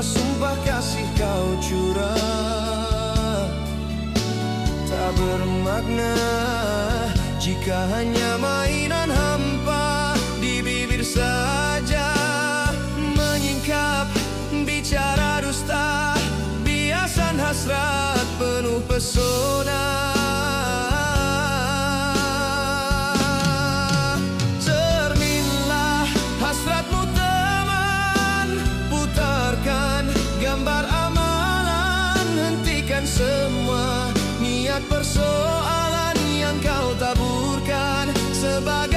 sumpah kasih kau curah tak bermakna jika hanya mainan hampa di bibir saja. Menyingkap bicara dusta, biasan hasrat penuh pesona. Cerminlah hasratmu teman, putarkan gambar amalan, hentikan semua niat persoalan yang kau taburkan sebagai